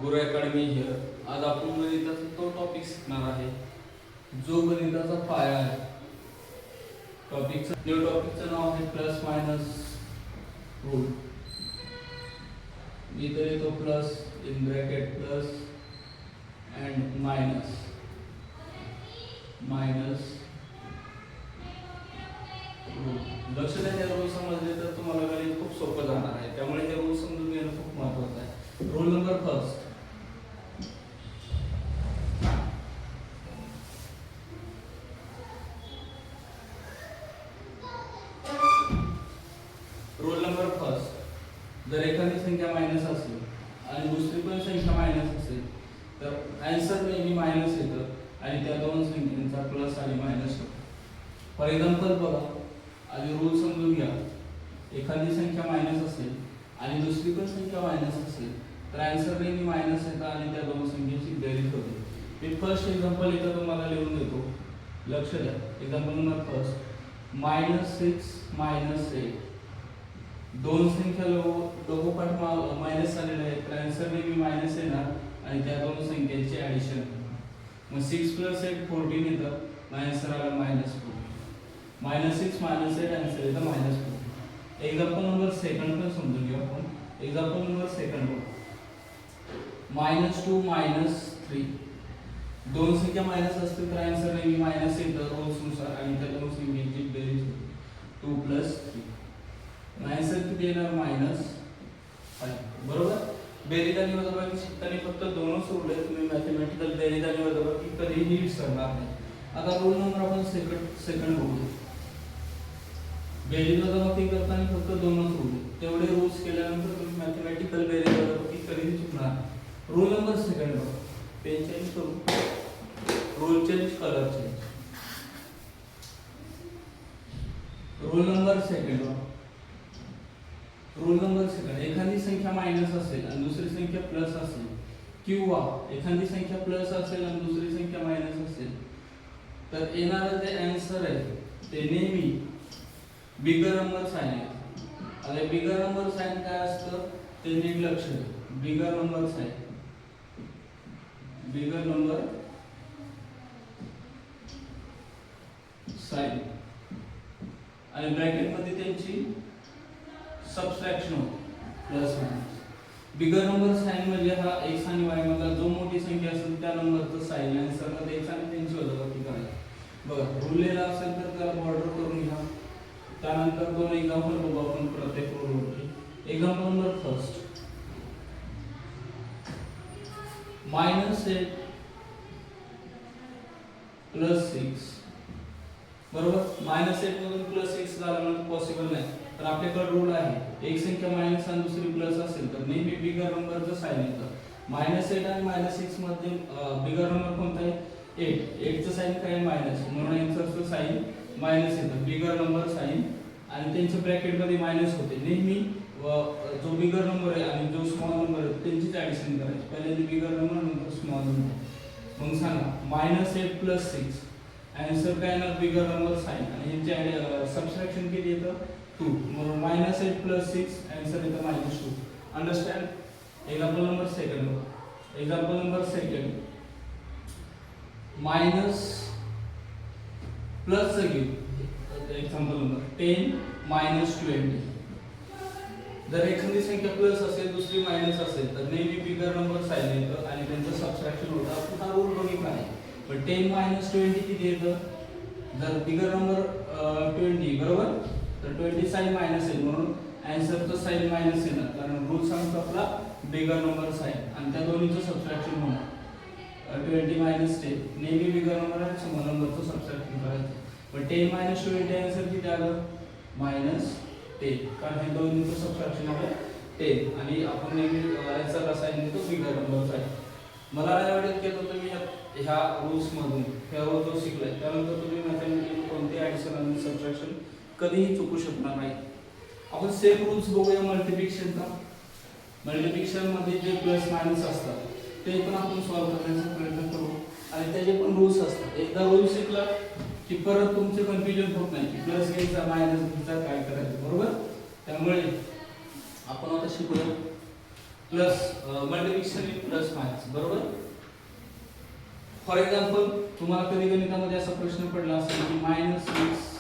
Guru academy here. आज आपण गणिताचा तो टॉपिक शिकणार आहे जो गणिताचा पाया आहे. न्यू टॉपिकचं नाव आहे प्लस मायनस रूल. इथे येतो plus in bracket plus and minus rule. लक्ष द्या, हे रूल समजले तर तुम्हाला गणित खूप सोपं जाणार आहे. त्यामुळे हे रूल समजून घेणं खूप महत्त्वाचं आहे. Rule number first. Rule number first, जर एखादी संख्या मायनस असेल आणि दुसरी पण संख्या मायनस असेल तर आन्सर नेहमी मायनस येतं आणि त्या दोन संख्यांचा प्लस आणि मायनस होतो. फॉर एक्झाम्पल बघा, आधी रूल समजून घ्या. एखादी संख्या मायनस असेल आणि दुसरी पण संख्या मायनस असेल तर आन्सर नेहमी मायनस येतं आणि त्या दोन संख्येची बेरीज होते. मी फर्स्ट एक्झाम्पल इथं तुम्हाला लिहून देतो, लक्ष द्या. Example number first, -6 -8. दोन संख्या लोगोपाठ मायनस आलेले आहेत तर आन्सर नेहमी मायनस येणार आणि त्या दोन संख्यांचे ॲडिशन. मग 6 + 8 14 येतं, आन्सर आला -4. -6 -8 आन्सर येतं -4. एक्झाम्पल नंबर सेकंड पण समजून घेऊ आपण. Example number second, -2 -3. दोन संख्या मायनस असतील तर आन्सर नेहमी मायनस येतं रूल्सनुसार आणि त्या दोन संख्यांची बेरीज होते 2 + 3. आन्सर किती येणार? -5. बरोबर. बेरीज आणि वजाबाकी शिकताना फक्त दोनच रूल आहेत. तुम्ही मॅथमॅटिकल बेरीज आणि वजाबाकी कधीही विसरणार नाही. आता रूल नंबर आपण सेकंड बघूया. बेरीज वजाबाकी करताना फक्त दोनच रूल आहेत. तेवढे रूल्स केल्यानंतर तुम्ही मॅथमॅटिकल बेरीज वजाबाकी कधीही चुकणार नाही. रूल नंबर सेकंड बघा. पेन चेंज करू, rule change, colour change. Rule number second बघा. रूल नंबर सेकंड, एखादी संख्या मायनस असेल आणि दुसरी संख्या प्लस असेल किंवा एखादी संख्या प्लस असेल आणि दुसरी संख्या मायनस असेल तर येणारं जे आन्सर आहे ते नेहमी बिगर नंबर साइन आहे. आता बिगर नंबर साइन काय असतं ते नीट लक्ष द्या. बिगर नंबर साइन आणि ब्रॅकेट मध्ये त्यांची सबट्रॅक्शन होते plus minus. Bigger number sign म्हणजे हा x आणि y मधला जो मोठी संख्या असेल त्या नंबरचं साइन आन्सरला द्यायचं आणि त्यांची वजाबाकी करायची. बघा, रूल लिहिला असेल तर त्याला बॉर्डर करून घ्या. त्यानंतर दोन एक्झाम्पल बघू आपण प्रत्येक रूलवरती. Example number first, -8 + 6. बरोबर. -8 मधून +6 झालं पॉसिबल नाही. तर आपल्याकडे रूल आहे, एक संख्या मायनस आणि दुसरी प्लस असेल तर नेहमी बिगर नंबरचं साइन येतं. -8 आणि -6 मध्ये बिगर नंबर कोणता आहे? 8. चं साइन काय? मायनस, म्हणून आन्सरचं साइन मायनस येतं. बिगर नंबर साइन आणि त्यांच्या ब्रॅकेट मध्ये मायनस होते. नेहमी जो बिगर नंबर आहे आणि जो स्मॉल नंबर आहे त्यांचीच ॲडिशन करायची. पहिले बिगर नंबर नंतर स्मॉल नंबर. मग सांगा, -8 + 6 आन्सर काय येणार? बिगर नंबर साइन आणि यांचे सबट्रॅक्शन किती येतं? 2. म्हणून -8 + 6 आन्सर येतं -2. Understand. Example number second. Example number second, minus plus example number 10 - 20. जर एखादी संख्या प्लस असेल दुसरी मायनस असेल तर नेहमी बिगर नंबर साइन येतं आणि त्यांचं सबट्रॅक्शन होतं. आपण हा रूल बघितला आहे. पण 10 - 20 किती येतं? जर बिगर नंबर 20 बरोबर तर 20 साइन मायनस येईल, म्हणून आन्सरचं साइन मायनस येणार कारण रूल सांगतो आपला बिगर नंबर साइन आणि त्या दोन्हीचं सबट्रॅक्शन होणार. 20 - 10 नेहमी बिगर नंबर आणि स्मॉल नंबरचं सबट्रॅक्शन करायचं. पण 10 - 20 आन्सर किती आलं? -10. कारण हे दोन्हीचं सबट्रॅक्शन आलं 10 आणि आपण नेहमी आन्सरला साइन देतो बिगर नंबर साइन. मला नाही वाटत की तुम्ही ह्या रूल्स मधून ह्या रूल शिकलाय त्यानंतर तुम्ही मॅथमॅटिकल कोणते ॲडिशन आणि सबट्रॅक्शन कधीही चुकू शकणार नाही. आपण सेम रूल्स बघूया मल्टिप्लिकेशनचा. मल्टिप्लिकेशन मध्ये जे प्लस मायनस असतात ते पण आपण सॉल्व्ह करण्याचा प्रयत्न करू आणि त्याचे पण रूल्स असतात. एकदा रूल शिकला की परत तुमचे कन्फ्युजन होत नाही की प्लस घ्यायचा मायनस घ्यायचा काय करायचं. बरोबर. त्यामुळे आपण आता शिकूया plus multiplication in plus minus, बरोबर. फॉर एक्झाम्पल तुम्हाला कधी गणितामध्ये असा प्रश्न पडला असेल की -6